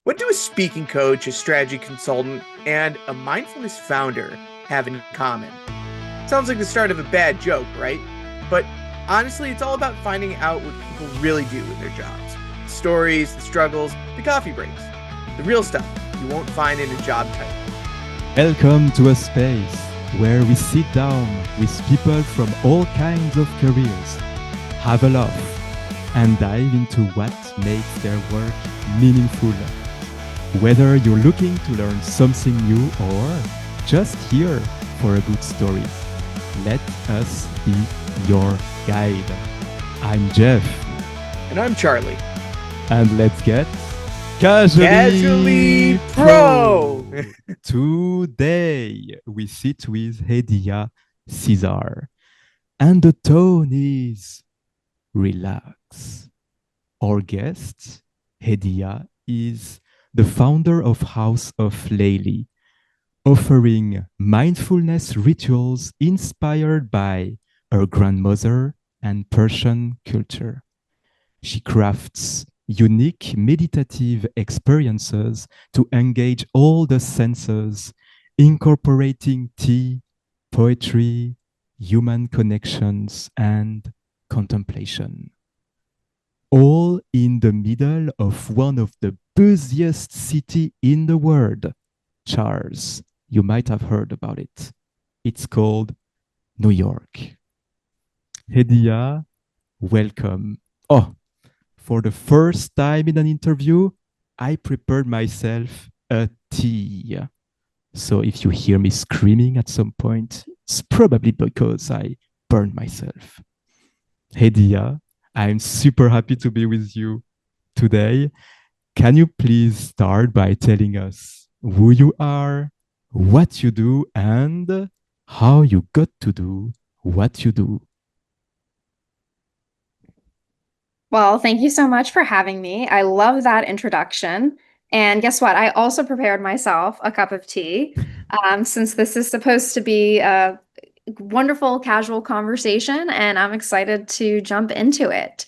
What do a speaking coach, a strategy consultant, and a mindfulness founder have in common? Sounds like the start of a bad joke, right? But honestly, it's all about finding out what people really do in their jobs. The stories, the struggles, the coffee breaks. The real stuff you won't find in a job title. Welcome to a space where we sit down with people from all kinds of careers, have a laugh, and dive into what makes their work meaningful. Whether you're looking to learn something new or just here for a good story, let us be your guide. I'm Jeff. And I'm Charlie. And let's get Casually Pro! Today we sit with Hediya Sizar, and the tone is relax. Our guest, Hediya, is the founder of House of Leyli, offering mindfulness rituals inspired by her grandmother and Persian culture. She crafts unique meditative experiences to engage all the senses, incorporating tea, poetry, human connections, and contemplation. All in the middle of one of the busiest cities in the world. Charles, you might have heard about it. It's called New York. Hediya, welcome. Oh, for the first time in an interview, I prepared myself a tea. So if you hear me screaming at some point, it's probably because I burned myself. Hediya, I'm super happy to be with you today. Can you please start by telling us who you are, what you do, and how you got to do what you do? Well, thank you so much for having me. I love that introduction. And guess what? I also prepared myself a cup of tea, since this is supposed to be a wonderful casual conversation, and I'm excited to jump into it.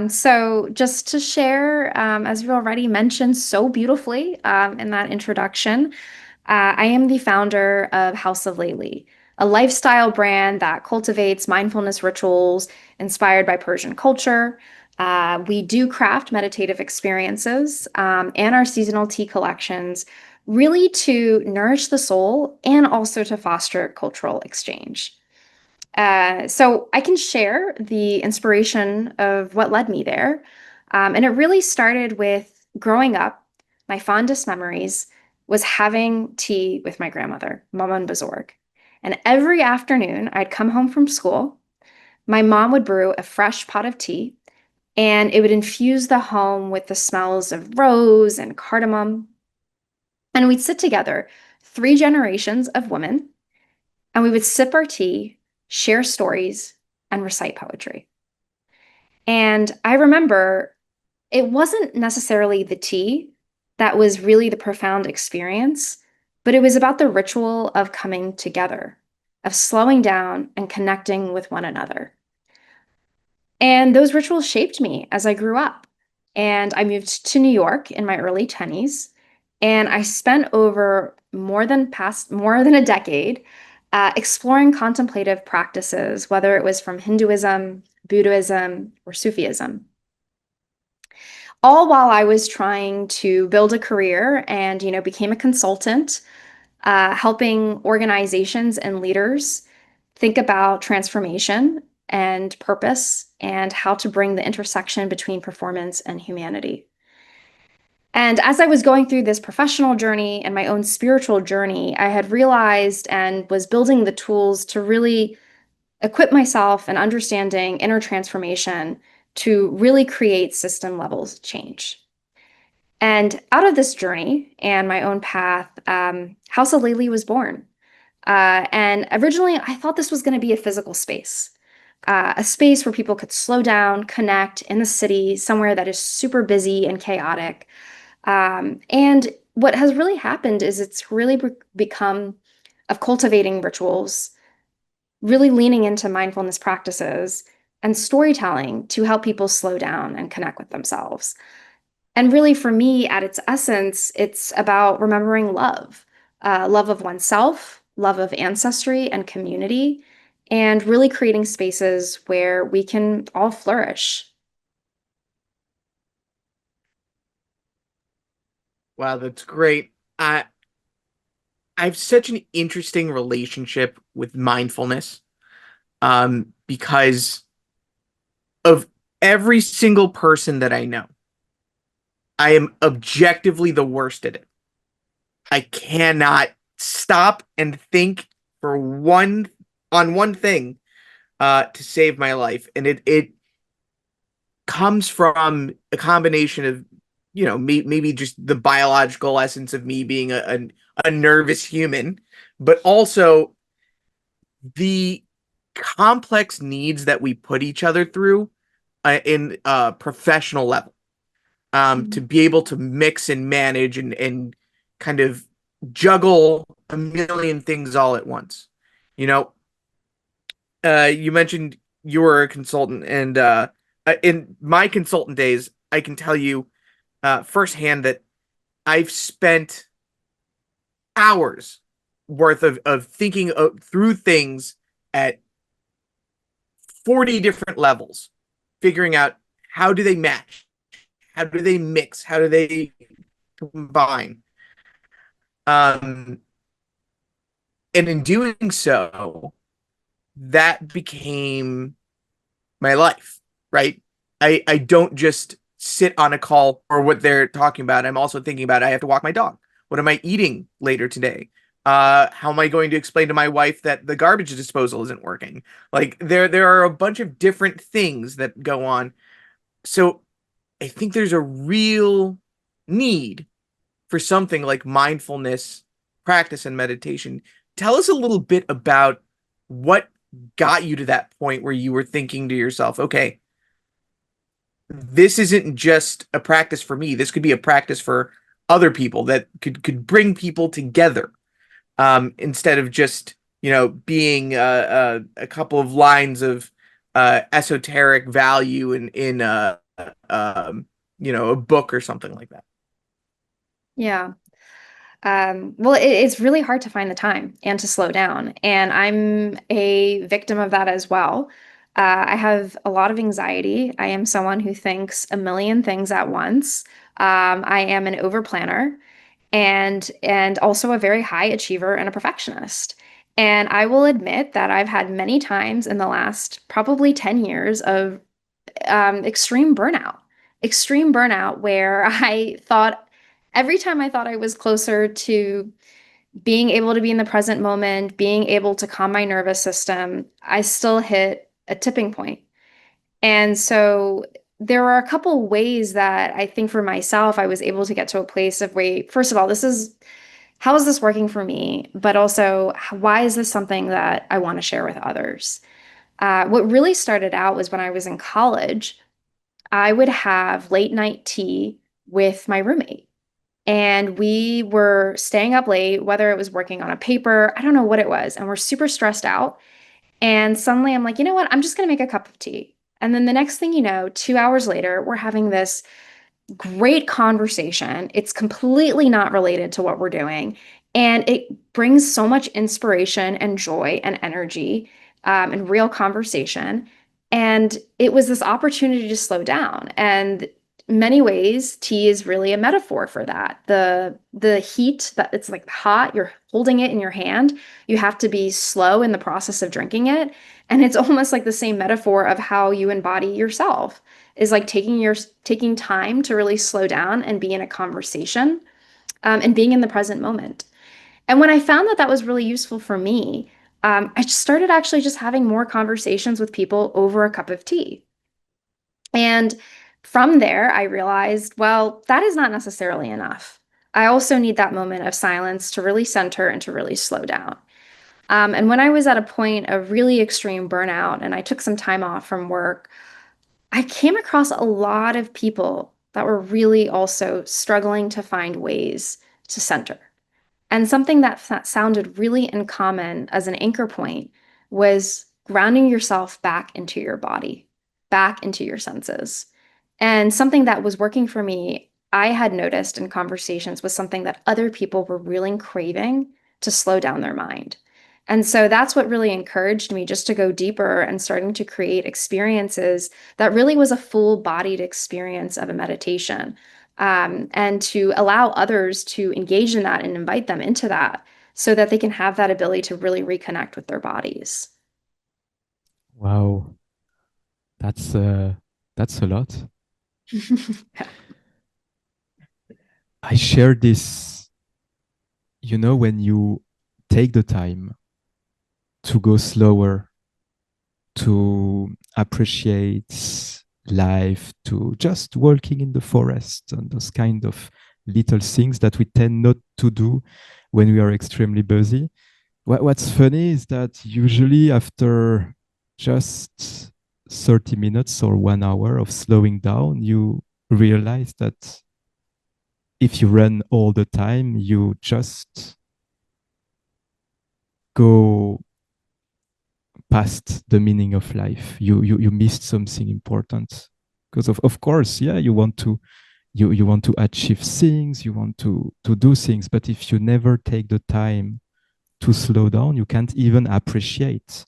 So just to share, as you already mentioned so beautifully in that introduction, I am the founder of House of Leyli, a lifestyle brand that cultivates mindfulness rituals inspired by Persian culture. We do craft meditative experiences and our seasonal tea collections, really to nourish the soul and also to foster cultural exchange. So I can share the inspiration of what led me there. And it really started with growing up. My fondest memories was having tea with my grandmother, Mama Bazorg. And every afternoon, I'd come home from school. My mom would brew a fresh pot of tea, and it would infuse the home with the smells of rose and cardamom. And we'd sit together, three generations of women, and we would sip our tea, share stories, and recite poetry. And I remember it wasn't necessarily the tea that was really the profound experience, but it was about the ritual of coming together, of slowing down and connecting with one another. And those rituals shaped me as I grew up. And I moved to New York in my early 20s, and I spent over more than a decade exploring contemplative practices, whether it was from Hinduism, Buddhism, or Sufism. All while I was trying to build a career and, became a consultant, helping organizations and leaders think about transformation and purpose and how to bring the intersection between performance and humanity. And as I was going through this professional journey and my own spiritual journey, I had realized and was building the tools to really equip myself in understanding inner transformation to really create system levels change. And out of this journey and my own path, House of Leyli was born. And originally, I thought this was going to be a physical space, a space where people could slow down, connect in the city, somewhere that is super busy and chaotic. And what has really happened is it's really become of cultivating rituals, really leaning into mindfulness practices and storytelling to help people slow down and connect with themselves. And really, for me, at its essence, it's about remembering love, love of oneself, love of ancestry and community, and really creating spaces where we can all flourish. Wow, that's great. I have such an interesting relationship with mindfulness, because of every single person that I know, I am objectively the worst at it. I cannot stop and think for one thing to save my life, and it comes from a combination of, maybe just the biological essence of me being a nervous human, but also the complex needs that we put each other through in a professional level, to Mhm. be able to mix and manage and kind of juggle a million things all at once. You know, you mentioned you were a consultant, and in my consultant days, I can tell you firsthand that I've spent hours worth of thinking through things at 40 different levels, figuring out how do they match, how do they mix, how do they combine. Um, and in doing so, that became my life, right? I don't just sit on a call or what they're talking about. I'm also thinking about I have to walk my dog. What am I eating later today? How am I going to explain to my wife that the garbage disposal isn't working? Like there are a bunch of different things that go on. So I think there's a real need for something like mindfulness practice and meditation. Tell us a little bit about what got you to that point where you were thinking to yourself, okay, this isn't just a practice for me. This could be a practice for other people that could bring people together, instead of just being a couple of lines of esoteric value in a book or something like that. Yeah. Well, it's really hard to find the time and to slow down. And I'm a victim of that as well. I have a lot of anxiety. I am someone who thinks a million things at once. I am an overplanner and also a very high achiever and a perfectionist. And I will admit that I've had many times in the last probably 10 years of extreme burnout where I thought every time I thought I was closer to being able to be in the present moment, being able to calm my nervous system, I still hit a tipping point. And so there are a couple ways that I think for myself, I was able to get to a place of, wait, first of all, how is this working for me? But also, why is this something that I want to share with others? What really started out was when I was in college. I would have late night tea with my roommate. And we were staying up late, whether it was working on a paper, I don't know what it was. And we're super stressed out. And suddenly I'm like, you know what? I'm just going to make a cup of tea. And then the next thing you know, 2 hours later, we're having this great conversation. It's completely not related to what we're doing. And it brings so much inspiration and joy and energy and real conversation. And it was this opportunity to slow down. And many ways, tea is really a metaphor for that. The heat that it's like hot, you're holding it in your hand. You have to be slow in the process of drinking it. And it's almost like the same metaphor of how you embody yourself is like taking time to really slow down and be in a conversation, and being in the present moment. And when I found that that was really useful for me, I just started actually just having more conversations with people over a cup of tea. And from there, I realized, well, that is not necessarily enough. I also need that moment of silence to really center and to really slow down. And when I was at a point of really extreme burnout and I took some time off from work, I came across a lot of people that were really also struggling to find ways to center. And something that sounded really in common as an anchor point was grounding yourself back into your body, back into your senses. And something that was working for me I had noticed in conversations was something that other people were really craving to slow down their mind. And so that's what really encouraged me just to go deeper and starting to create experiences that really was a full bodied experience of a meditation. And to allow others to engage in that and invite them into that so that they can have that ability to really reconnect with their bodies. Wow, that's uh, that's a lot. I share this, when you take the time to go slower, to appreciate life, to just walking in the forest and those kind of little things that we tend not to do when we are extremely busy. What's funny is that usually after just 30 minutes or 1 hour of slowing down, you realize that if you run all the time, you just go past the meaning of life. You missed something important because of course, yeah, you want to achieve things, you want to do things, but if you never take the time to slow down, you can't even appreciate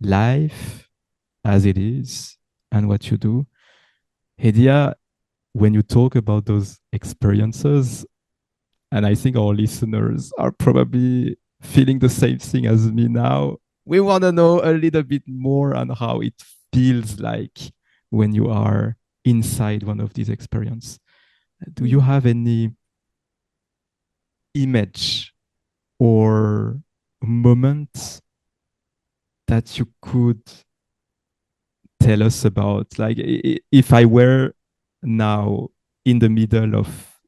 life as it is and what you do. Hediya, when you talk about those experiences, and I think our listeners are probably feeling the same thing as me now, we want to know a little bit more on how it feels like when you are inside one of these experiences. Do you have any image or moment that you could tell us about? Like, if I were now in the middle of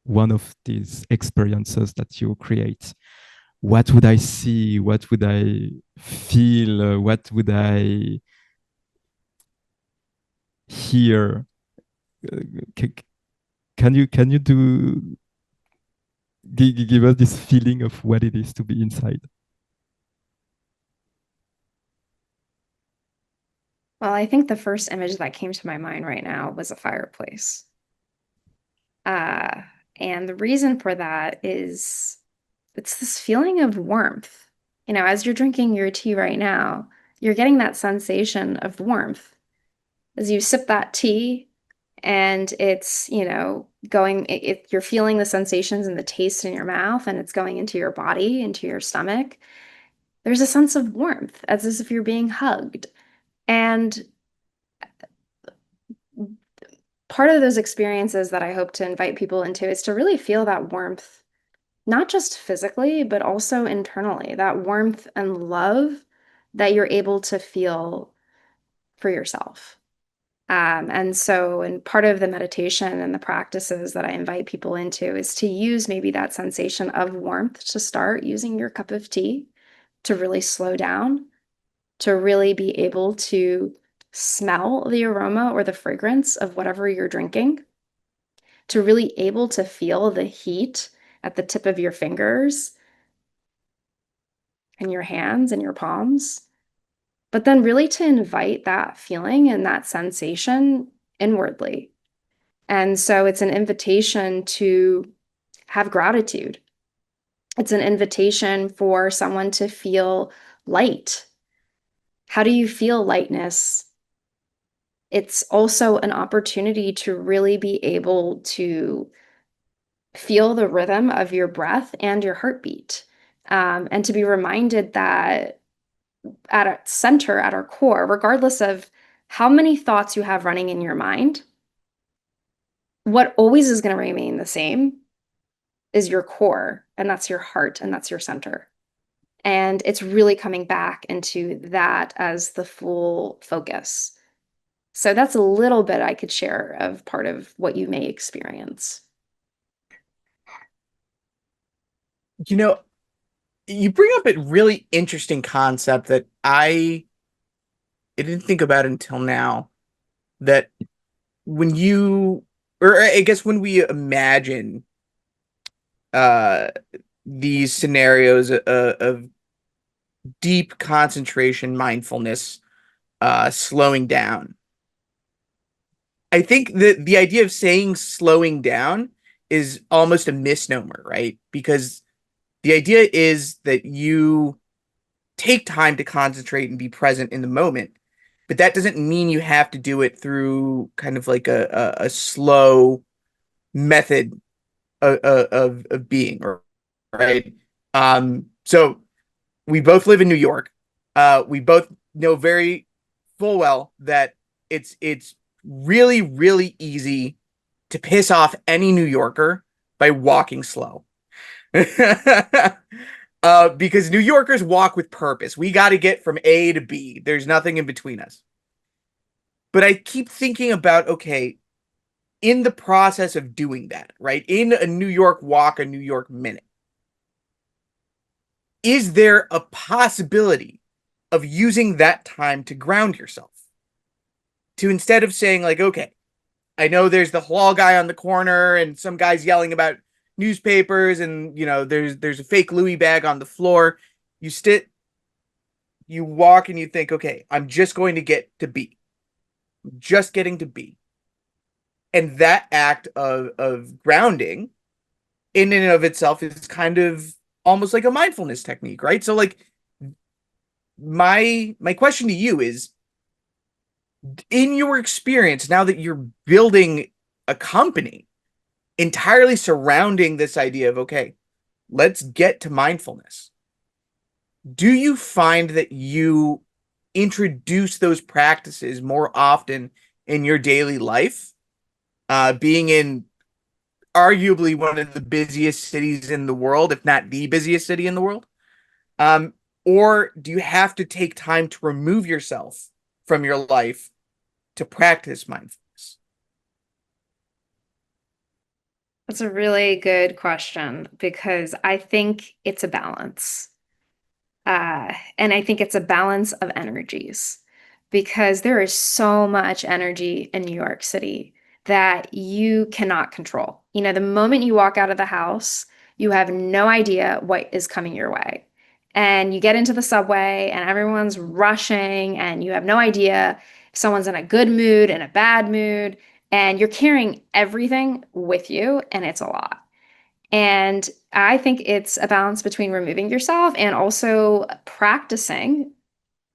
one of these experiences that you create, what would I see? What would I feel? What would I hear? Uh, can you give us this feeling of what it is to be inside? Well, I think the first image that came to my mind right now was a fireplace. Uh, and the reason for that is it's this feeling of warmth. As you're drinking your tea right now, you're getting that sensation of warmth as you sip that tea and it's, you're feeling the sensations and the taste in your mouth and it's going into your body, into your stomach. There's a sense of warmth as if you're being hugged. And part of those experiences that I hope to invite people into is to really feel that warmth, not just physically, but also internally, that warmth and love that you're able to feel for yourself. And part of the meditation and the practices that I invite people into is to use maybe that sensation of warmth to start using your cup of tea to really slow down, to really be able to smell the aroma or the fragrance of whatever you're drinking, to really able to feel the heat at the tip of your fingers and your hands and your palms, but then really to invite that feeling and that sensation inwardly. And so it's an invitation to have gratitude. It's an invitation for someone to feel light. How do you feel lightness? It's also an opportunity to really be able to feel the rhythm of your breath and your heartbeat. And to be reminded that at our center, at our core, regardless of how many thoughts you have running in your mind, what always is going to remain the same is your core, and that's your heart, and that's your center. And it's really coming back into that as the full focus. So that's a little bit I could share of part of what you may experience. You know, you bring up a really interesting concept that I didn't think about until now. That when you, or I guess when we imagine uh these scenarios of deep concentration, mindfulness, slowing down, I think that the idea of saying slowing down is almost a misnomer, right? Because the idea is that you take time to concentrate and be present in the moment, but that doesn't mean you have to do it through kind of like a slow method of being, right? So we both live in New York. We both know very full well that it's really, really easy to piss off any New Yorker by walking slow. Because New Yorkers walk with purpose. We got to get from A to B. There's nothing in between us. But I keep thinking about, okay, in the process of doing that, right? In a New York walk, a New York minute, is there a possibility of using that time to ground yourself? To instead of saying, like, okay, I know there's the halal guy on the corner and some guy's yelling about newspapers and there's a fake Louis bag on the floor. You walk and you think, okay, I'm just going to get to B. Just getting to B. And that act of grounding in and of itself is kind of almost like a mindfulness technique, right? So like my question to you is, in your experience, now that you're building a company entirely surrounding this idea of, okay, let's get to mindfulness, do you find that you introduce those practices more often in your daily life, being in arguably one of the busiest cities in the world, if not the busiest city in the world? Or do you have to take time to remove yourself from your life to practice mindfulness? That's a really good question because I think it's a balance. And I think it's a balance of energies because there is so much energy in New York City that you cannot control. The moment you walk out of the house, you have no idea what is coming your way. And you get into the subway and everyone's rushing and you have no idea if someone's in a good mood, in a bad mood, and you're carrying everything with you, and it's a lot. And I think it's a balance between removing yourself and also practicing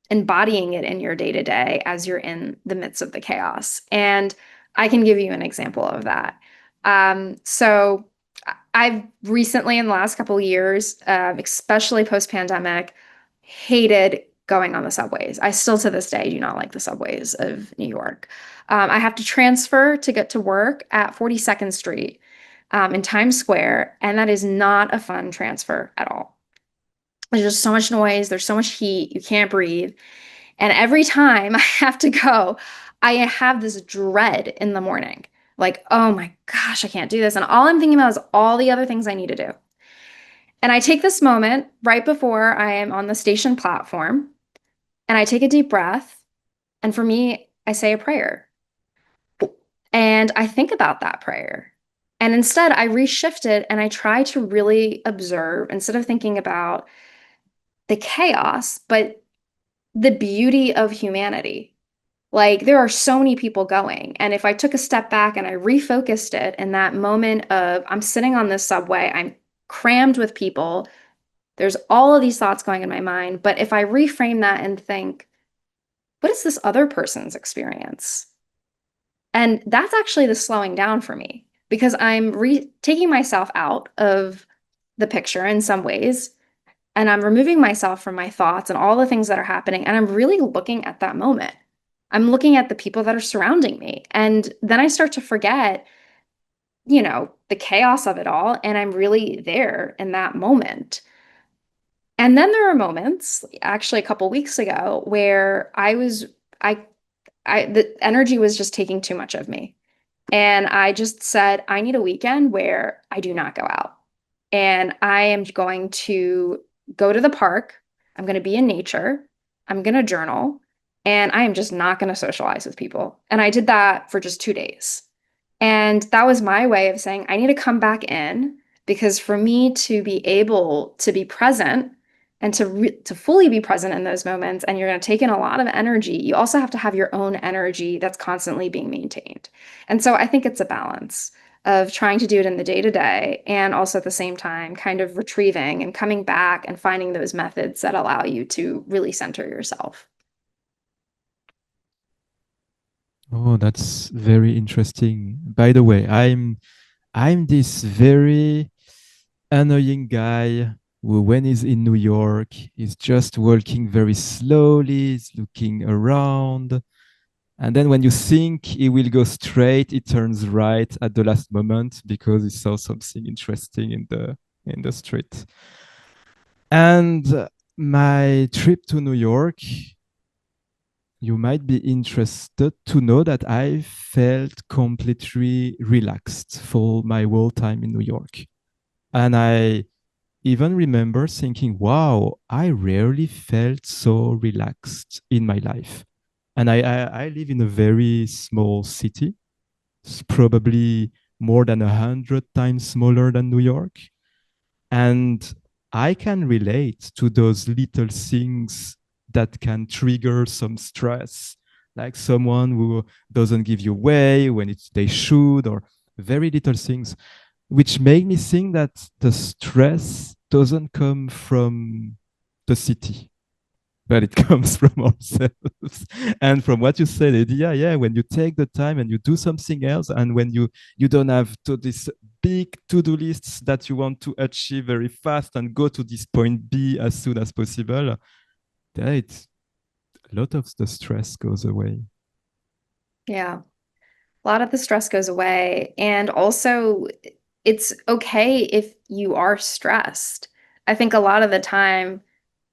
embodying it in your day to day as you're in the midst of the chaos. And I can give you an example of that. So I've recently, in the last couple of years, especially post pandemic, hated going on the subways. I still to this day do not like the subways of New York. I have to transfer to get to work at 42nd Street in Times Square, and that is not a fun transfer at all. There's just so much noise, there's so much heat, you can't breathe. And every time I have to go, I have this dread in the morning. Like, oh my gosh, I can't do this. And all I'm thinking about is all the other things I need to do. And I take this moment right before I am on the station platform and I take a deep breath. And for me, I say a prayer. And I think about that prayer. And instead, I reshift it and I try to really observe instead of thinking about the chaos, but the beauty of humanity. Like there are so many people going. And if I took a step back and I refocused it in that moment of I'm sitting on this subway, I'm crammed with people, there's all of these thoughts going in my mind. But if I reframe that and think, what is this other person's experience? And that's actually the slowing down for me because I'm taking myself out of the picture in some ways. And I'm removing myself from my thoughts and all the things that are happening. And I'm really looking at that moment. I'm looking at the people that are surrounding me. And then I start to forget, the chaos of it all. And I'm really there in that moment. And then there are moments, actually a couple weeks ago, where the energy was just taking too much of me. And I just said, I need a weekend where I do not go out. And I am going to go to the park. I'm going to be in nature. I'm going to journal. And I am just not going to socialize with people. And I did that for just 2 days. And that was my way of saying, I need to come back in because for me to be able to be present And to fully be present in those moments, and you're going to take in a lot of energy, you also have to have your own energy that's constantly being maintained. And so I think it's a balance of trying to do it in the day to day and also at the same time kind of retrieving and coming back and finding those methods that allow you to really center yourself. Oh, that's very interesting. By the way, I'm this very annoying guy who, when he's in New York, is just walking very slowly, is looking around. And then when you think he will go straight, he turns right at the last moment because he saw something interesting in the street. And my trip to New York, you might be interested to know that I felt completely relaxed for my whole time in New York. And I even remember thinking, wow, I rarely felt so relaxed in my life. And I live in a very small city. It's probably more than 100 times smaller than New York. And I can relate to those little things that can trigger some stress, like someone who doesn't give you way when they should, or very little things, which make me think that the stress doesn't come from the city, but it comes from ourselves. And from what you said, Edia, yeah, when you take the time and you do something else, and when you don't have to this big to-do lists that you want to achieve very fast and go to this point B as soon as possible, then it's a lot of the stress goes away. Yeah. A lot of the stress goes away. And also, it's okay if you are stressed. I think a lot of the time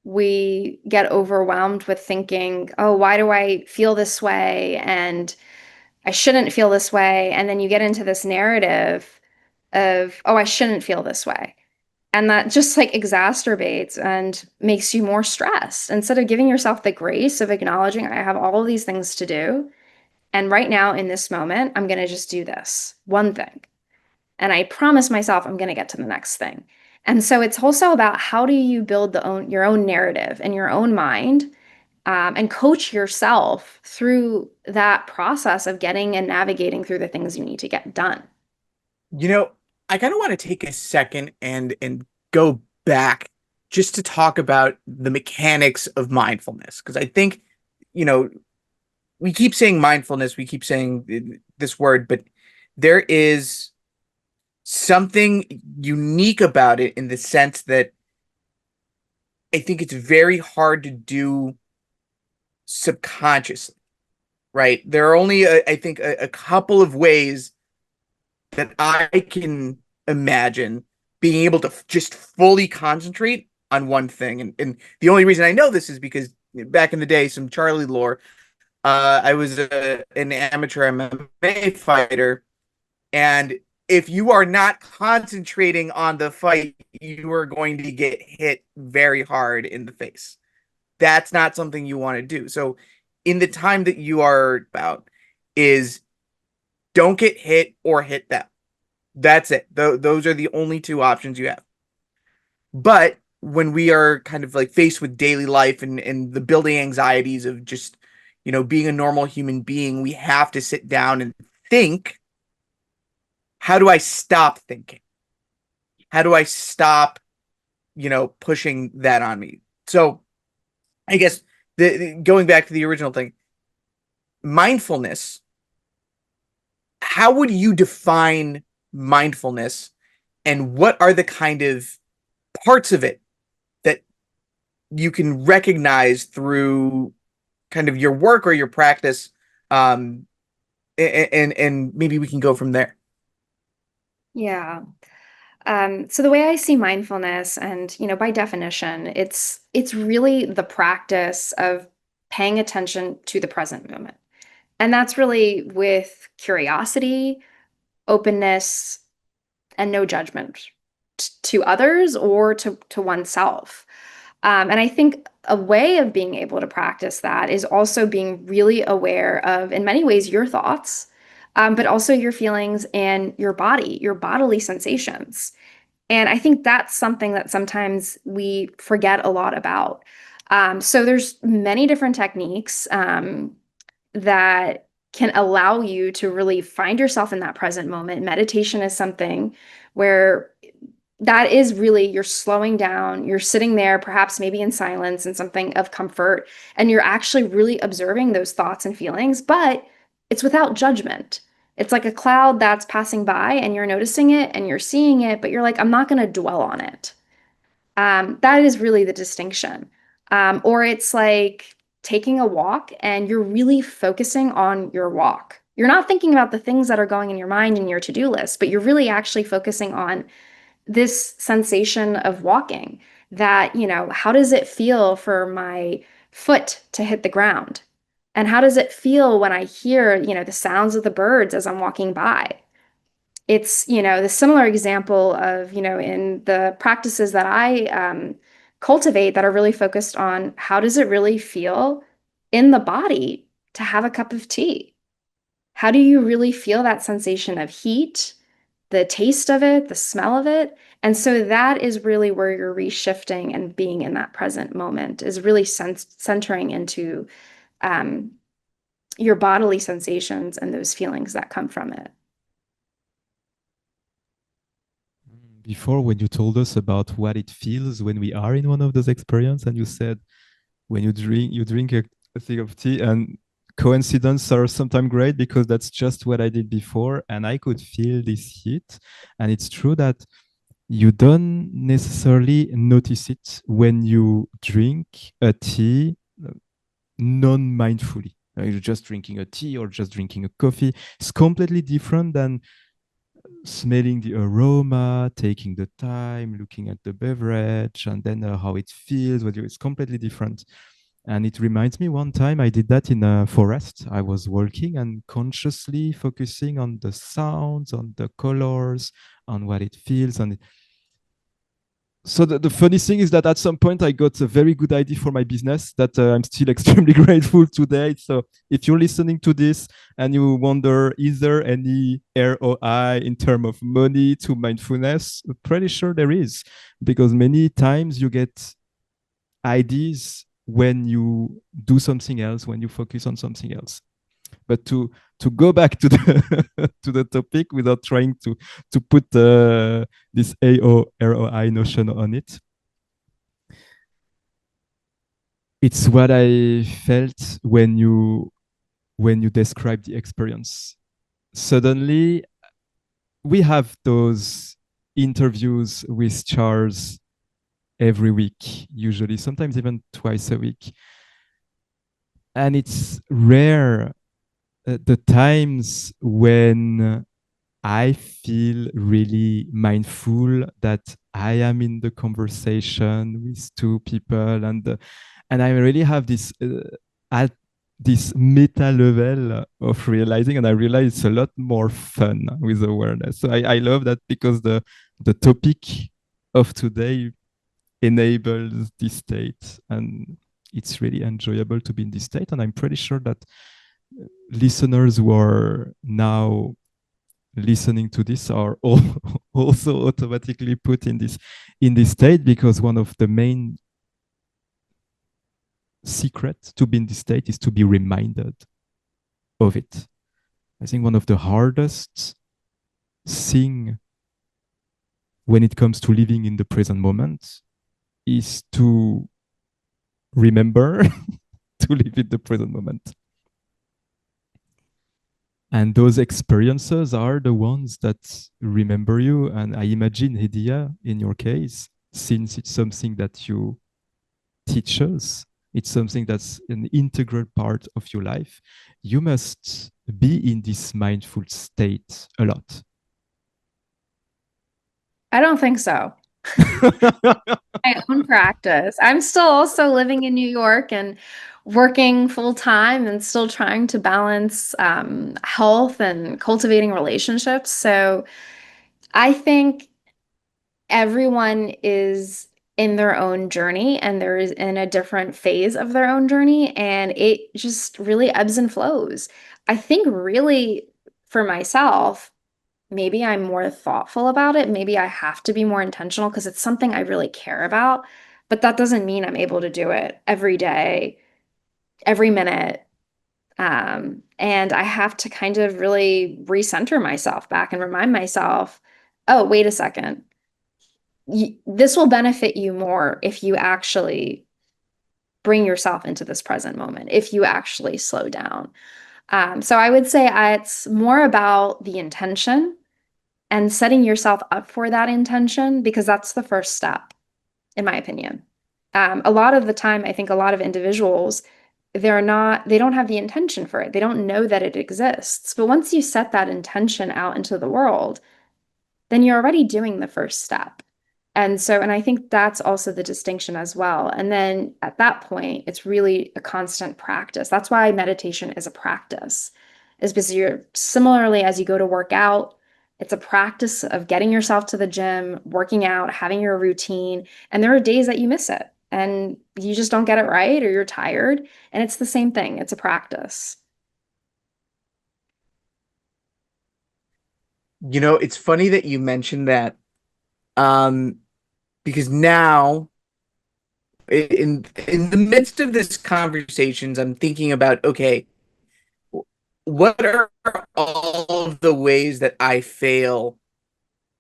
we get overwhelmed with thinking, oh, why do I feel this way? And I shouldn't feel this way. And then you get into this narrative of, oh, I shouldn't feel this way. And that just like exacerbates and makes you more stressed instead of giving yourself the grace of acknowledging, I have all of these things to do. And right now, in this moment, I'm going to just do this one thing. And I promise myself I'm going to get to the next thing. And so it's also about how do you build your own narrative in your own mind, and coach yourself through that process of getting and navigating through the things you need to get done. You know, I kind of want to take a second and go back just to talk about the mechanics of mindfulness because I think, you know, we keep saying mindfulness, we keep saying this word, but there is something unique about it in the sense that I think it's very hard to do subconsciously, right? There are only, I think, a couple of ways that I can imagine being able to just fully concentrate on one thing. And the only reason I know this is because back in the day, some Charlie lore, I was an amateur MMA fighter. And if you are not concentrating on the fight, you are going to get hit very hard in the face. That's not something you want to do. So, in the time that you are about, is don't get hit or hit them. That's it. Those are the only two options you have. But when we are kind of like faced with daily life and the building anxieties of just, being a normal human being, we have to sit down and think, how do I stop thinking? How do I stop, pushing that on me? So I guess going back to the original thing, mindfulness, how would you define mindfulness and what are the kind of parts of it that you can recognize through kind of your work or your practice, and maybe we can go from there. Yeah. So the way I see mindfulness, and by definition, it's really the practice of paying attention to the present moment. And that's really with curiosity, openness, and no judgment to others or to oneself. And I think a way of being able to practice that is also being really aware of, in many ways, your thoughts, but also your feelings and your body, your bodily sensations. And I think that's something that sometimes we forget a lot about. So there's many different techniques that can allow you to really find yourself in that present moment. Meditation is something where that is really you're slowing down, you're sitting there, perhaps maybe in silence and something of comfort, and you're actually really observing those thoughts and feelings, but it's without judgment. It's like a cloud that's passing by and you're noticing it and you're seeing it, but you're like, I'm not going to dwell on it. That is really the distinction. Or it's like taking a walk and you're really focusing on your walk. You're not thinking about the things that are going in your mind and your to-do list, but you're really actually focusing on this sensation of walking that, how does it feel for my foot to hit the ground? And how does it feel when I hear, the sounds of the birds as I'm walking by? It's, the similar example of, in the practices that I cultivate that are really focused on how does it really feel in the body to have a cup of tea? How do you really feel that sensation of heat, the taste of it, the smell of it? And so that is really where you're reshifting and being in that present moment is really centering into um, your bodily sensations and those feelings that come from it. Before, when you told us about what it feels when we are in one of those experiences, and you said when you drink a thing of tea, and coincidences are sometimes great because that's just what I did before, and I could feel this heat. And it's true that you don't necessarily notice it when you drink a tea non-mindfully. You're just drinking a tea or just drinking a coffee. It's completely different than smelling the aroma, taking the time, looking at the beverage, and then how it feels. It's completely different. And it reminds me one time I did that in a forest. I was walking and consciously focusing on the sounds, on the colors, on what it feels. And so the funny thing is that at some point I got a very good idea for my business that I'm still extremely grateful today. So if you're listening to this and you wonder, is there any ROI in terms of money to mindfulness? I'm pretty sure there is, because many times you get ideas when you do something else, when you focus on something else. But to go back to the to the topic without trying to put this ROI notion on it, it's what I felt when you describe the experience. Suddenly, we have those interviews with Charles every week, usually, sometimes even twice a week, and it's rare the times when I feel really mindful that I am in the conversation with two people, and I really have this at this meta level of realizing, and I realize it's a lot more fun with awareness. So I love that because the topic of today enables this state, and it's really enjoyable to be in this state. And I'm pretty sure that listeners who are now listening to this are all also automatically put in this state, because one of the main secrets to be in this state is to be reminded of it. I think one of the hardest thing when it comes to living in the present moment is to remember to live in the present moment. And those experiences are the ones that remember you. And I imagine, Hediya, in your case, since it's something that you teach us, it's something that's an integral part of your life, you must be in this mindful state a lot. I don't think so. My own practice. I'm still also living in New York and working full time and still trying to balance health and cultivating relationships. So I think everyone is in their own journey and they're in a different phase of their own journey, and it just really ebbs and flows. I think really for myself, maybe I'm more thoughtful about it. Maybe I have to be more intentional because it's something I really care about. But that doesn't mean I'm able to do it every day, every minute. And I have to kind of really recenter myself back and remind myself, oh, wait a second. This will benefit you more if you actually bring yourself into this present moment, if you actually slow down. So I would say it's more about the intention and setting yourself up for that intention because that's the first step, in my opinion. A lot of the time, I think a lot of individuals, they don't have the intention for it. They don't know that it exists. But once you set that intention out into the world, then you're already doing the first step. And I think that's also the distinction as well. And then at that point, it's really a constant practice. That's why meditation is a practice, is because you're similarly as you go to work out, it's a practice of getting yourself to the gym, working out, having your routine. And there are days that you miss it and you just don't get it right or you're tired. And it's the same thing, it's a practice. It's funny that you mentioned that, um, because now in the midst of this conversations, I'm thinking about, okay, what are all of the ways that I fail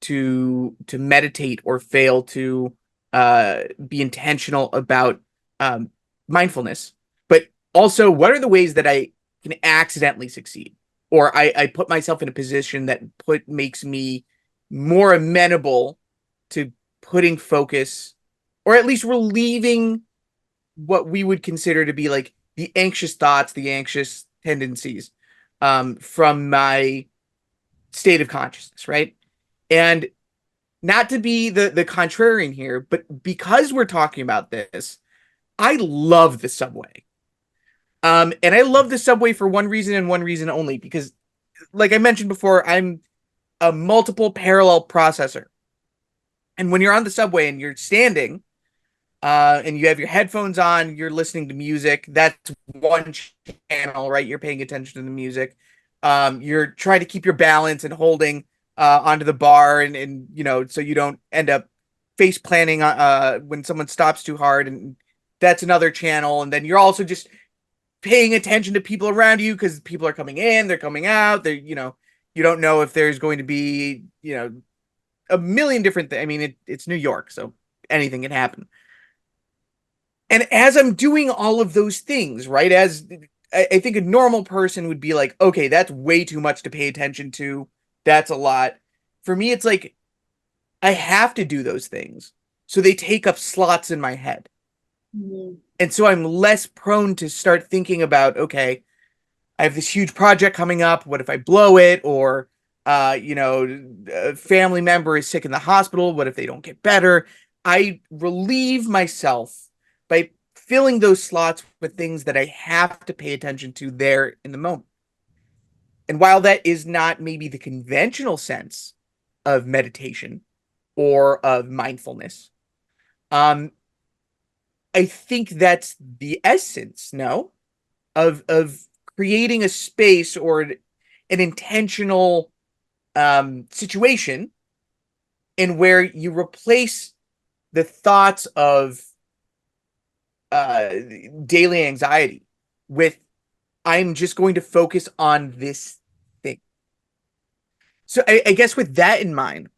to meditate or fail to be intentional about mindfulness, but also what are the ways that I can accidentally succeed, or I put myself in a position that makes me more amenable to putting focus, or at least relieving what we would consider to be like the anxious thoughts, the anxious tendencies, from my state of consciousness, right? And not to be the contrarian here, but because we're talking about this, I love the subway. And I love the subway for one reason and one reason only, because like I mentioned before, I'm a multiple parallel processor. And when you're on the subway and you're standing, and you have your headphones on, you're listening to music, that's one channel, right? You're paying attention to the music. You're trying to keep your balance and holding onto the bar, and so you don't end up face planning when someone stops too hard, and that's another channel. And then you're also just paying attention to people around you because people are coming in, they're coming out, you don't know if there's going to be, a million different things. I mean, it's New York, so anything can happen. And as I'm doing all of those things, right, as I think a normal person would be like, okay, that's way too much to pay attention to. That's a lot. For me, it's like I have to do those things. So they take up slots in my head. Mm-hmm. And so I'm less prone to start thinking about, okay, I have this huge project coming up. What if I blow it? Or, a family member is sick in the hospital. What if they don't get better? I relieve myself by filling those slots with things that I have to pay attention to there in the moment. And while that is not maybe the conventional sense of meditation or of mindfulness, um, I think that's the essence, no, of creating a space or an intentional situation in where you replace the thoughts of uh, daily anxiety with I'm just going to focus on this thing. So I guess with that in mind,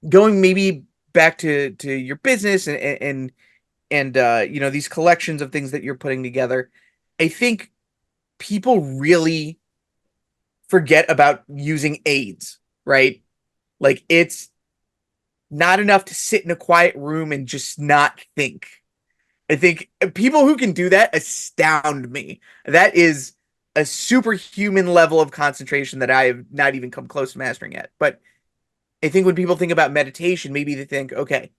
going maybe back to your business and these collections of things that you're putting together, I think people really forget about using aids, right? Like it's not enough to sit in a quiet room and just not think. I think people who can do that astound me. That is a superhuman level of concentration that I have not even come close to mastering yet. But I think when people think about meditation, maybe they think, okay,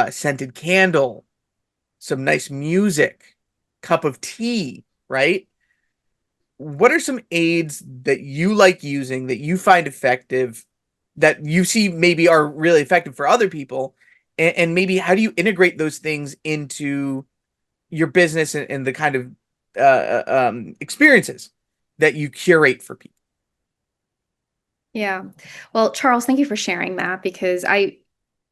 scented candle, some nice music, cup of tea, right? What are some aids that you like using that you find effective, that you see maybe are really effective for other people? And maybe how do you integrate those things into your business and the kind of experiences that you curate for people? Yeah. Well, Charles, thank you for sharing that because I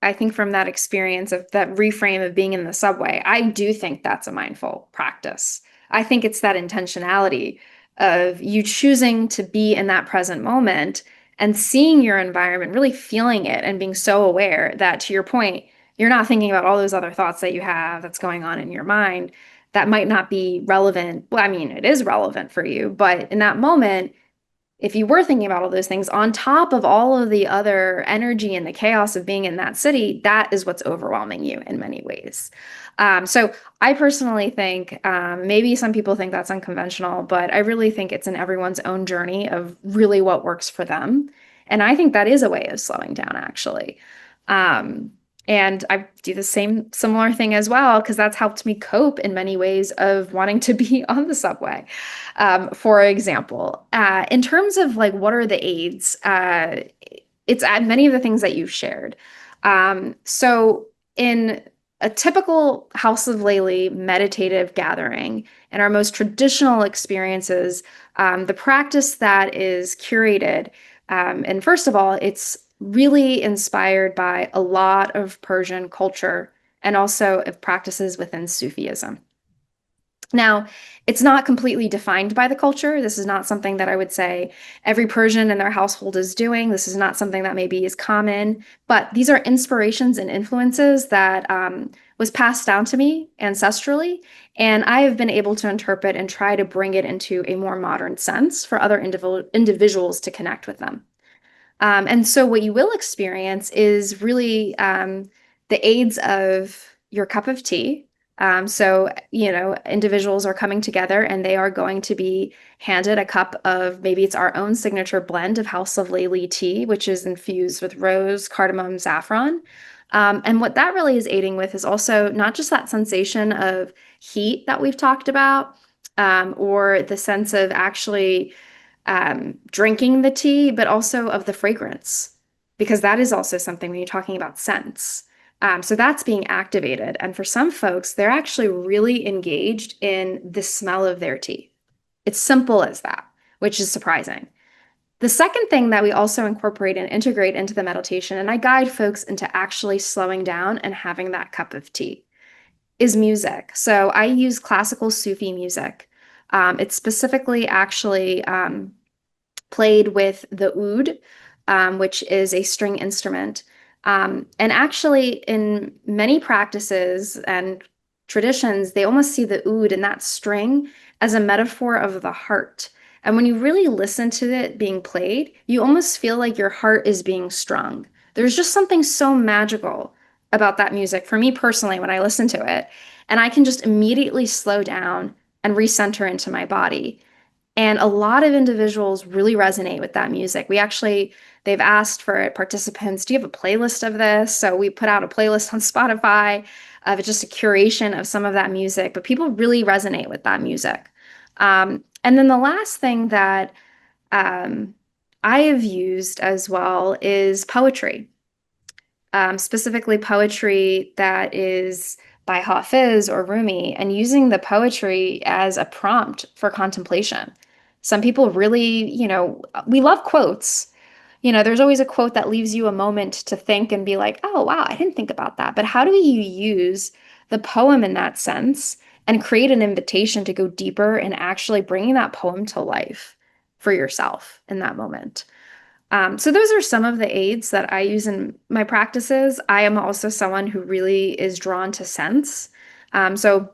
think from that experience of that reframe of being in the subway, I do think that's a mindful practice. I think it's that intentionality of you choosing to be in that present moment and seeing your environment, really feeling it and being so aware that, to your point, you're not thinking about all those other thoughts that you have that's going on in your mind that might not be relevant. Well, I mean, it is relevant for you, but in that moment, if you were thinking about all those things on top of all of the other energy and the chaos of being in that city, that is what's overwhelming you in many ways. So I personally think maybe some people think that's unconventional, but I really think it's in everyone's own journey of really what works for them. And I think that is a way of slowing down, actually. Um, and I do the same similar thing as well, because that's helped me cope in many ways of wanting to be on the subway. For example, in terms of like what are the aids, it's many of the things that you've shared. So in a typical House of Leyli meditative gathering, in our most traditional experiences, the practice that is curated, and first of all, it's really inspired by a lot of Persian culture and also of practices within Sufism. Now, it's not completely defined by the culture. This is not something that I would say every Persian in their household is doing. This is not something that maybe is common, but these are inspirations and influences that was passed down to me ancestrally, and I have been able to interpret and try to bring it into a more modern sense for other individuals to connect with them. And so what you will experience is really the aids of your cup of tea. Individuals are coming together and they are going to be handed a cup of maybe it's our own signature blend of House of Leyli tea, which is infused with rose, cardamom, saffron. And what that really is aiding with is also not just that sensation of heat that we've talked about, or the sense of actually drinking the tea, but also of the fragrance, because that is also something when you're talking about scents. So that's being activated. And for some folks, they're actually really engaged in the smell of their tea. It's simple as that, which is surprising. The second thing that we also incorporate and integrate into the meditation, and I guide folks into actually slowing down and having that cup of tea, is music. So I use classical Sufi music. It's specifically actually played with the oud, which is a string instrument. And actually, in many practices and traditions, they almost see the oud and that string as a metaphor of the heart. And when you really listen to it being played, you almost feel like your heart is being strung. There's just something so magical about that music for me personally when I listen to it. And I can just immediately slow down and recenter into my body. And a lot of individuals really resonate with that music. They've asked for participants, do you have a playlist of this? So we put out a playlist on Spotify of just a curation of some of that music, but people really resonate with that music. And then the last thing that I have used as well is poetry, specifically poetry that is by Hafiz or Rumi, and using the poetry as a prompt for contemplation. Some people really, we love quotes. There's always a quote that leaves you a moment to think and be like, oh, wow, I didn't think about that. But how do you use the poem in that sense and create an invitation to go deeper and actually bringing that poem to life for yourself in that moment? So those are some of the aids that I use in my practices. I am also someone who really is drawn to scents. So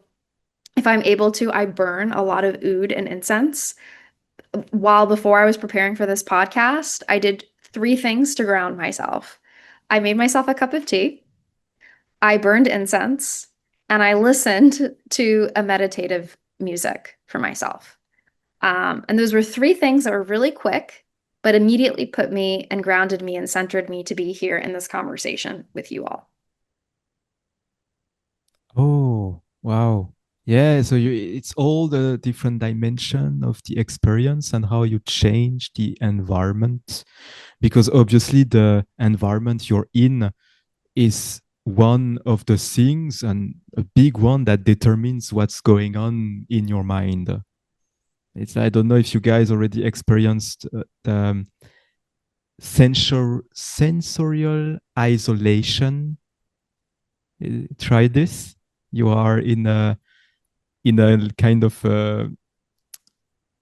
if I'm able to, I burn a lot of oud and incense. While before I was preparing for this podcast, I did three things to ground myself. I made myself a cup of tea, I burned incense, and I listened to a meditative music for myself. And those were three things that were really quick, but immediately put me and grounded me and centered me to be here in this conversation with you all. Oh, wow. Yeah, so it's all the different dimension of the experience and how you change the environment, because obviously the environment you're in is one of the things and a big one that determines what's going on in your mind. I don't know if you guys already experienced sensorial isolation. Try this. You are in a kind of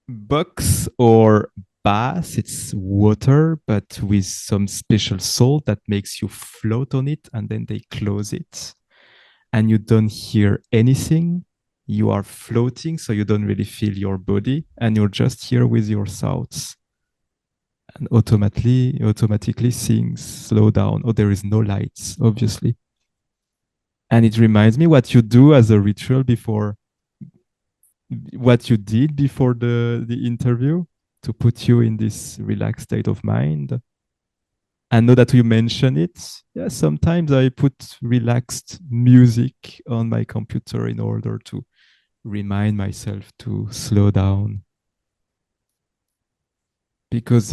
box or bath. It's water, but with some special salt that makes you float on it, and then they close it. And you don't hear anything. You are floating, so you don't really feel your body, and you're just here with your thoughts. And automatically things slow down. Oh, there is no lights, obviously. And it reminds me what you do as a ritual before, what you did before the interview to put you in this relaxed state of mind. And know that you mention it. Yeah, sometimes I put relaxed music on my computer in order to remind myself to slow down. Because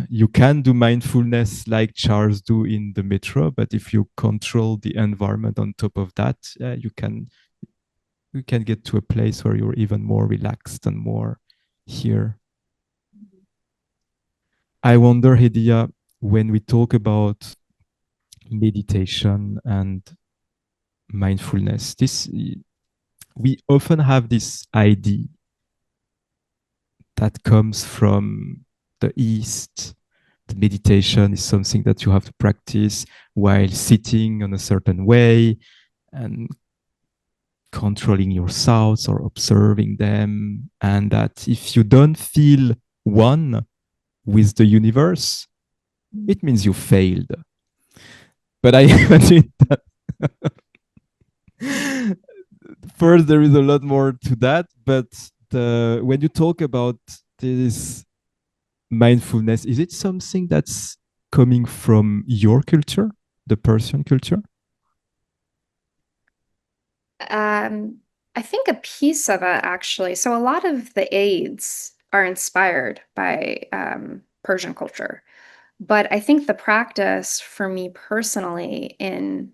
you can do mindfulness like Charles do in the metro, but if you control the environment on top of that, you can get to a place where you're even more relaxed and more here. I wonder, Hediya, when we talk about meditation and mindfulness, we often have this idea that comes from the East. The meditation is something that you have to practice while sitting on a certain way and controlling your thoughts or observing them. And that if you don't feel one with the universe, it means you failed. But I imagine that first, there is a lot more to that. But when you talk about this mindfulness, is it something that's coming from your culture, the Persian culture? I think a piece of it actually. So a lot of the aids are inspired by Persian culture. But I think the practice for me personally in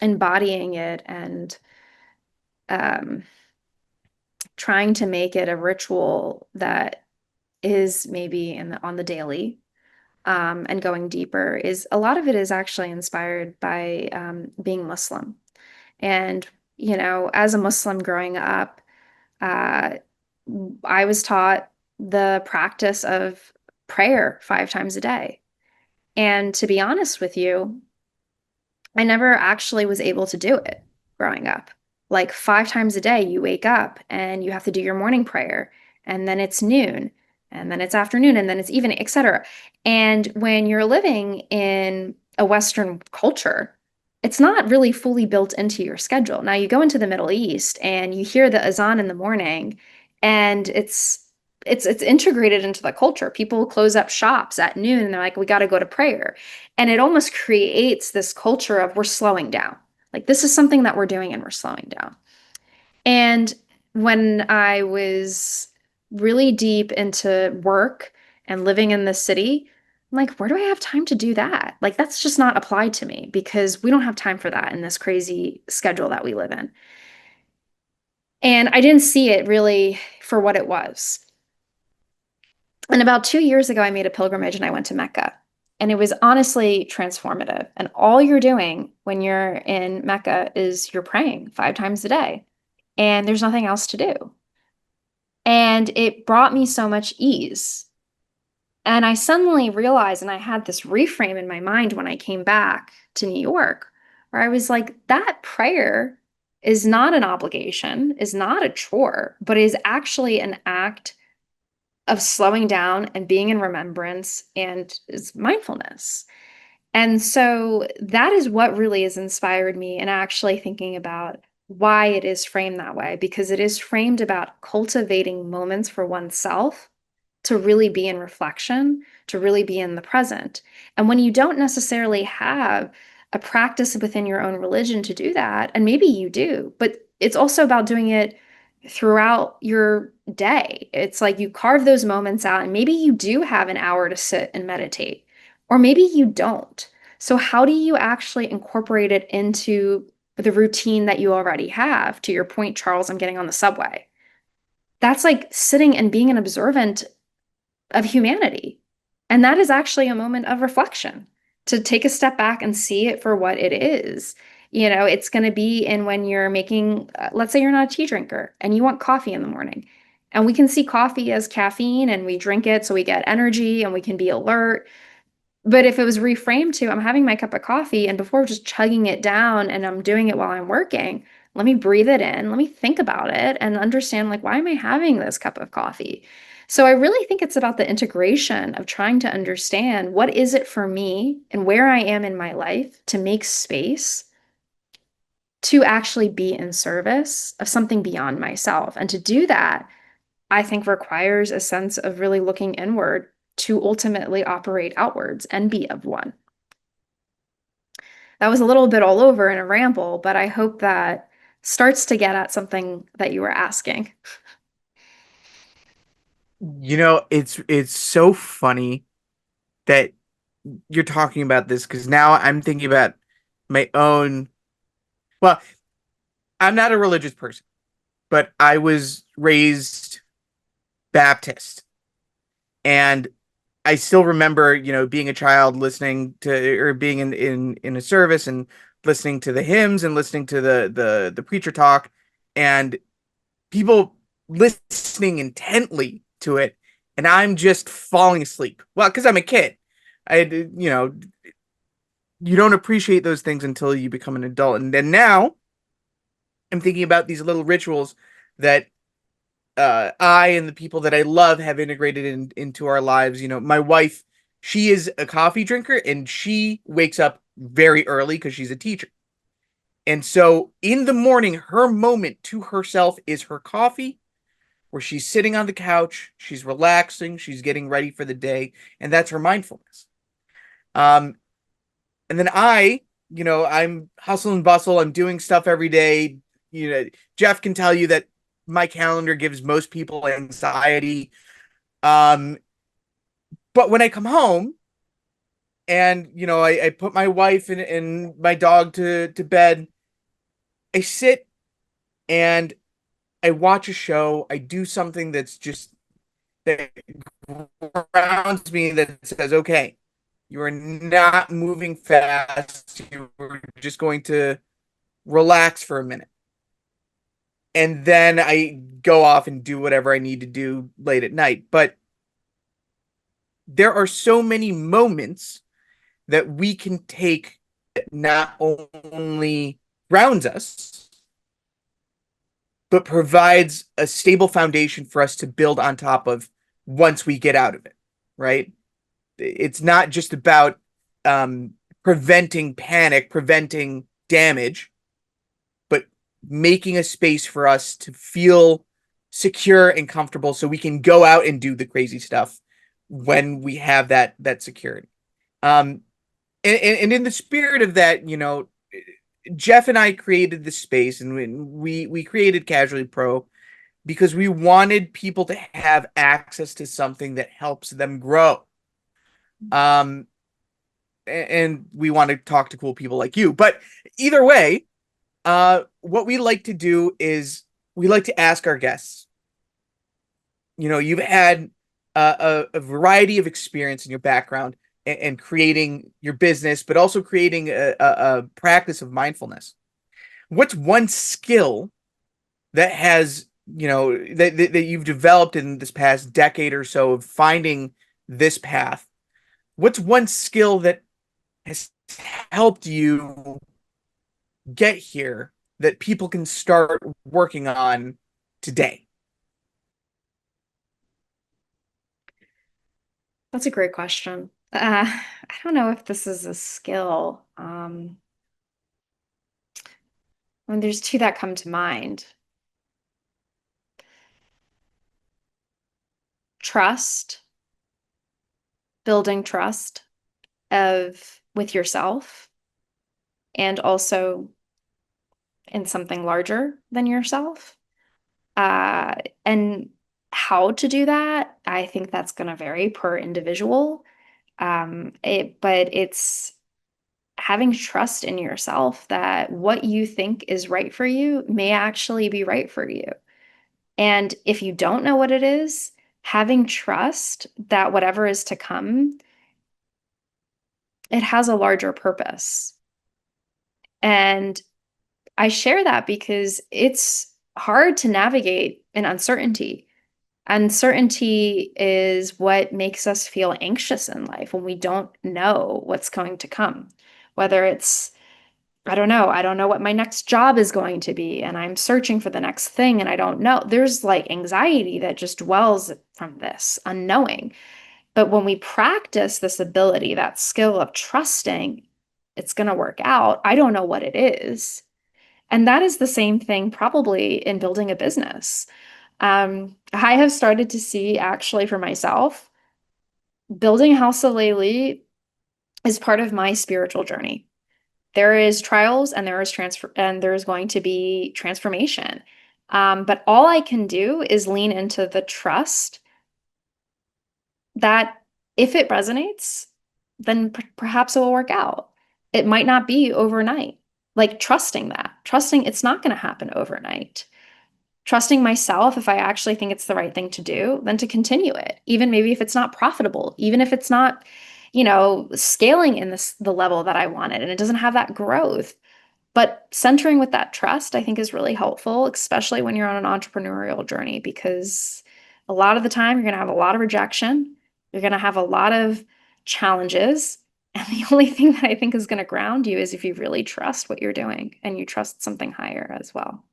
embodying it and um, trying to make it a ritual that is maybe on the daily and going deeper is a lot of it is actually inspired by being Muslim. And, you know, as a Muslim growing up, uh, I was taught the practice of prayer 5 times a day. And to be honest with you, I never actually was able to do it growing up. Like 5 times a day, you wake up and you have to do your morning prayer, and then it's noon, and then it's afternoon, and then it's evening, etc. And when you're living in a Western culture, it's not really fully built into your schedule. Now you go into the Middle East and you hear the azan in the morning, and it's integrated into the culture. People close up shops at noon and they're like, we got to go to prayer. And it almost creates this culture of we're slowing down. Like this is something that we're doing and we're slowing down. And when I was really deep into work and living in the city, I'm like, where do I have time to do that? Like that's just not applied to me because we don't have time for that in this crazy schedule that we live in. And I didn't see it really for what it was. And about 2 years ago, I made a pilgrimage and I went to Mecca. And it was honestly transformative. And all you're doing when you're in Mecca is you're praying 5 times a day, and there's nothing else to do. And it brought me so much ease. And I suddenly realized, and I had this reframe in my mind when I came back to New York, where I was like, that prayer is not an obligation, is not a chore, but is actually an act of slowing down and being in remembrance and is mindfulness. And so that is what really has inspired me in actually thinking about why it is framed that way, because it is framed about cultivating moments for oneself to really be in reflection, to really be in the present. And when you don't necessarily have a practice within your own religion to do that, and maybe you do, but it's also about doing it throughout your day. It's like you carve those moments out, and maybe you do have an hour to sit and meditate, or maybe you don't. So, how do you actually incorporate it into the routine that you already have? To your point, Charles, I'm getting on the subway. That's like sitting and being an observant of humanity. And that is actually a moment of reflection, to take a step back and see it for what it is. It's going to be in when you're making, let's say you're not a tea drinker and you want coffee in the morning. And we can see coffee as caffeine and we drink it so we get energy and we can be alert. But if it was reframed to, I'm having my cup of coffee and before just chugging it down and I'm doing it while I'm working, let me breathe it in, let me think about it and understand, like, why am I having this cup of coffee? So I really think it's about the integration of trying to understand what is it for me and where I am in my life to make space to actually be in service of something beyond myself. And to do that, I think requires a sense of really looking inward to ultimately operate outwards and be of one. That was a little bit all over in a ramble, but I hope that starts to get at something that you were asking. It's so funny that you're talking about this because now I'm thinking about my own. Well, I'm not a religious person, but I was raised Baptist, and I still remember, being a child listening to or being in a service and listening to the hymns and listening to the preacher talk and people listening intently to it, and I'm just falling asleep. Well, because I'm a kid. You don't appreciate those things until you become an adult. And then now I'm thinking about these little rituals that I and the people that I love have integrated into our lives. My wife, she is a coffee drinker and she wakes up very early because she's a teacher. And so in the morning, her moment to herself is her coffee, where she's sitting on the couch, she's relaxing, she's getting ready for the day, and that's her mindfulness. Um, and then I'm hustle and bustle, I'm doing stuff every day. Jeff can tell you that my calendar gives most people anxiety. Um, but when I come home and I put my wife and my dog to bed, I sit and I watch a show. I do something that grounds me, that says, okay, you are not moving fast. You're just going to relax for a minute. And then I go off and do whatever I need to do late at night. But there are so many moments that we can take that not only grounds us, but provides a stable foundation for us to build on top of once we get out of it, right? It's not just about preventing panic, preventing damage, but making a space for us to feel secure and comfortable so we can go out and do the crazy stuff when we have that security. Um, and in the spirit of that, Jeff and I created this space, and we created Casually Pro because we wanted people to have access to something that helps them grow. And we want to talk to cool people like you. But either way, what we like to do is we like to ask our guests. You've had a variety of experience in your background and creating your business, but also creating a practice of mindfulness. What's one skill that has, that you've developed in this past decade or so of finding this path? What's one skill that has helped you get here that people can start working on today? That's a great question. I don't know if this is a skill. I mean, there's two that come to mind. Trust, building trust of with yourself and also in something larger than yourself. Uh, and how to do that, I think that's going to vary per individual. But it's having trust in yourself that what you think is right for you may actually be right for you. And if you don't know what it is, having trust that whatever is to come, it has a larger purpose. And I share that because it's hard to navigate in uncertainty. Uncertainty is what makes us feel anxious in life when we don't know what's going to come. Whether it's, I don't know what my next job is going to be, and I'm searching for the next thing and I don't know. There's like anxiety that just dwells from this unknowing. But when we practice this ability, that skill of trusting, it's going to work out. I don't know what it is. And that is the same thing probably in building a business. I have started to see actually for myself, building House of Leyli is part of my spiritual journey. There is trials and there is going to be transformation. But all I can do is lean into the trust that if it resonates, then perhaps it will work out. It might not be overnight. Like trusting it's not going to happen overnight. Trusting myself, if I actually think it's the right thing to do, then to continue it, even maybe if it's not profitable, even if it's not, scaling in the level that I wanted and it doesn't have that growth. But centering with that trust, I think, is really helpful, especially when you're on an entrepreneurial journey, because a lot of the time you're going to have a lot of rejection. You're going to have a lot of challenges. And the only thing that I think is going to ground you is if you really trust what you're doing and you trust something higher as well.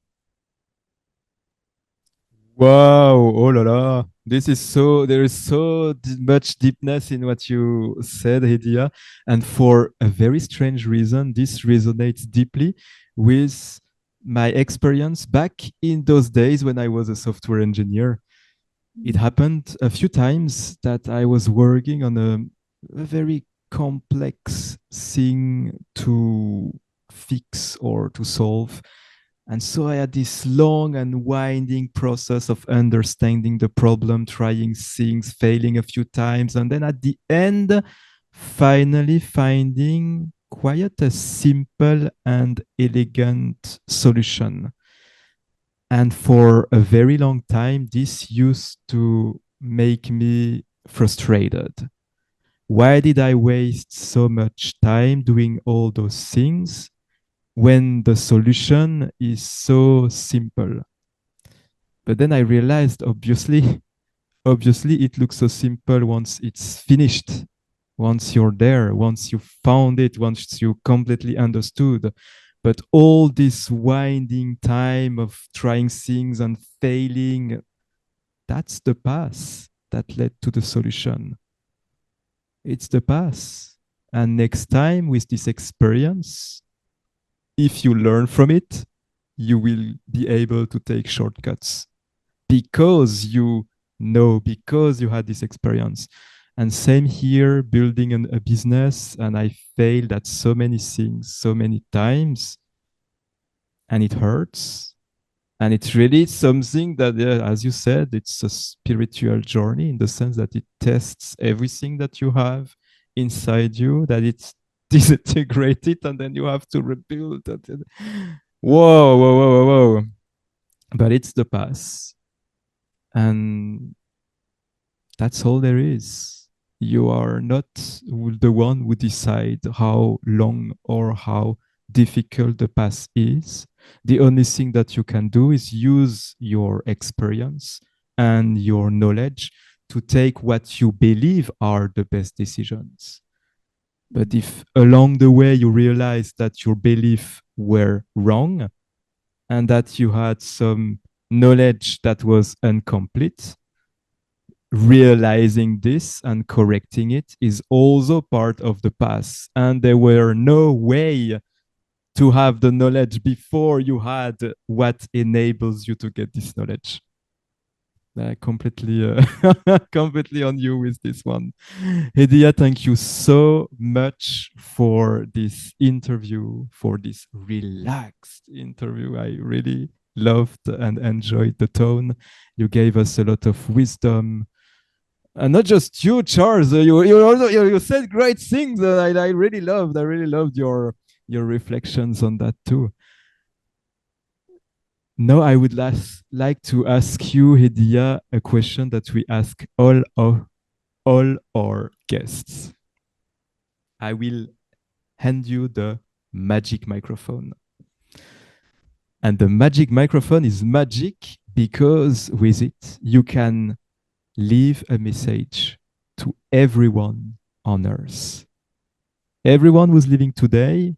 Wow, oh la la. There is so much deepness in what you said, Hediya. And for a very strange reason, this resonates deeply with my experience back in those days when I was a software engineer. It happened a few times that I was working on a very complex thing to fix or to solve. And so I had this long and winding process of understanding the problem, trying things, failing a few times, and then at the end, finally finding quite a simple and elegant solution. And for a very long time, this used to make me frustrated. Why did I waste so much time doing all those things when the solution is so simple? But then I realized, obviously it looks so simple once it's finished, once you're there, once you found it, once you completely understood. But all this winding time of trying things and failing, that's the path that led to the solution. It's the path. And next time with this experience, if you learn from it, you will be able to take shortcuts because because you had this experience. And same here, building a business, and I failed at so many things so many times, and it hurts. And it's really something that, as you said, it's a spiritual journey in the sense that it tests everything that you have inside you, that it's disintegrated, and then you have to rebuild it. Whoa, whoa, whoa, whoa, whoa. But it's the path. And that's all there is. You are not the one who decide how long or how difficult the path is. The only thing that you can do is use your experience and your knowledge to take what you believe are the best decisions. But if along the way you realize that your beliefs were wrong and that you had some knowledge that was incomplete, realizing this and correcting it is also part of the path. And there were no way to have the knowledge before you had what enables you to get this knowledge. Completely completely on you with this one. Hediya, thank you so much for this interview, for this relaxed interview. I really loved and enjoyed the tone. You gave us a lot of wisdom. And not just you, Charles. You said great things that I really loved. I really loved your reflections on that too. Now I would like to ask you, Hediya, a question that we ask all our guests. I will hand you the magic microphone. And the magic microphone is magic because with it, you can leave a message to everyone on earth. Everyone who's living today,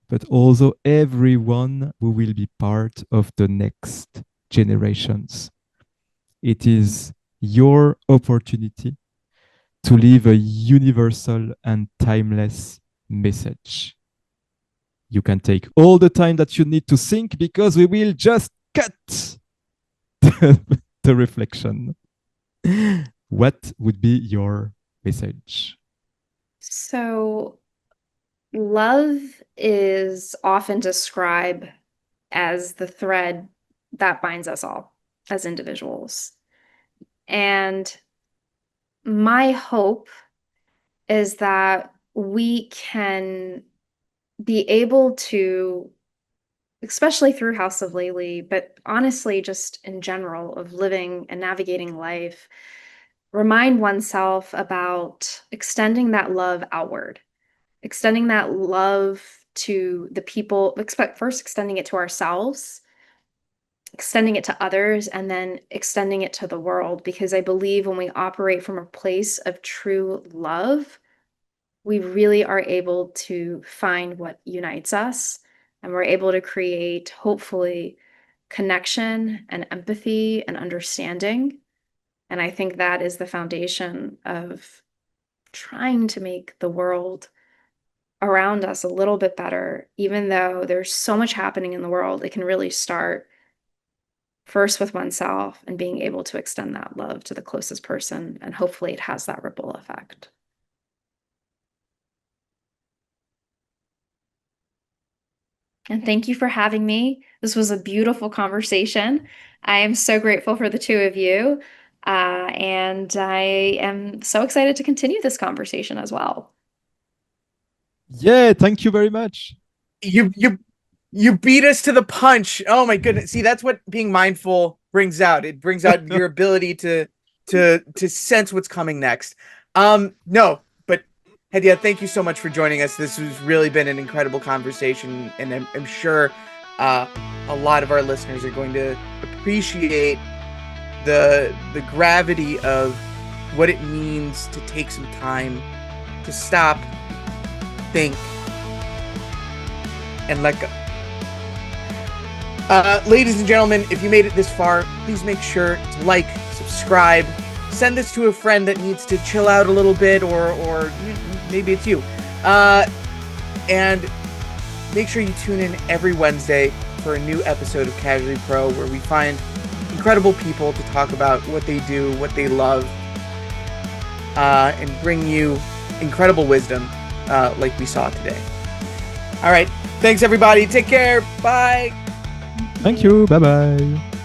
but also everyone who will be part of the next generations. It is your opportunity to leave a universal and timeless message. You can take all the time that you need to think because we will just cut the reflection. What would be your message? So, love is often described as the thread that binds us all as individuals. And my hope is that we can be able to, especially through House of Leyli, but honestly, just in general, of living and navigating life, remind oneself about extending that love outward, extending that love to the people, first extending it to ourselves, extending it to others, and then extending it to the world. Because I believe when we operate from a place of true love, we really are able to find what unites us, and we're able to create, hopefully, connection and empathy and understanding. And I think that is the foundation of trying to make the world around us a little bit better. Even though there's so much happening in the world, it can really start first with oneself and being able to extend that love to the closest person. And hopefully it has that ripple effect. And thank you for having me. This was a beautiful conversation. I am so grateful for the two of you. And I am so excited to continue this conversation as well. Yeah, thank you very much. You beat us to the punch. Oh my goodness. See, that's what being mindful brings out. It brings out your ability to sense what's coming next. No, but Hediya, thank you so much for joining us. This has really been an incredible conversation, and I'm sure a lot of our listeners are going to appreciate the gravity of what it means to take some time to stop, think, and let go. Ladies and gentlemen, if you made it this far, please make sure to like, subscribe, send this to a friend that needs to chill out a little bit, or maybe it's you. And make sure you tune in every Wednesday for a new episode of Casually Pro, where we find incredible people to talk about what they do, what they love, and bring you incredible wisdom like we saw today. All right. Thanks, everybody. Take care. Bye. Thank you. Bye-bye.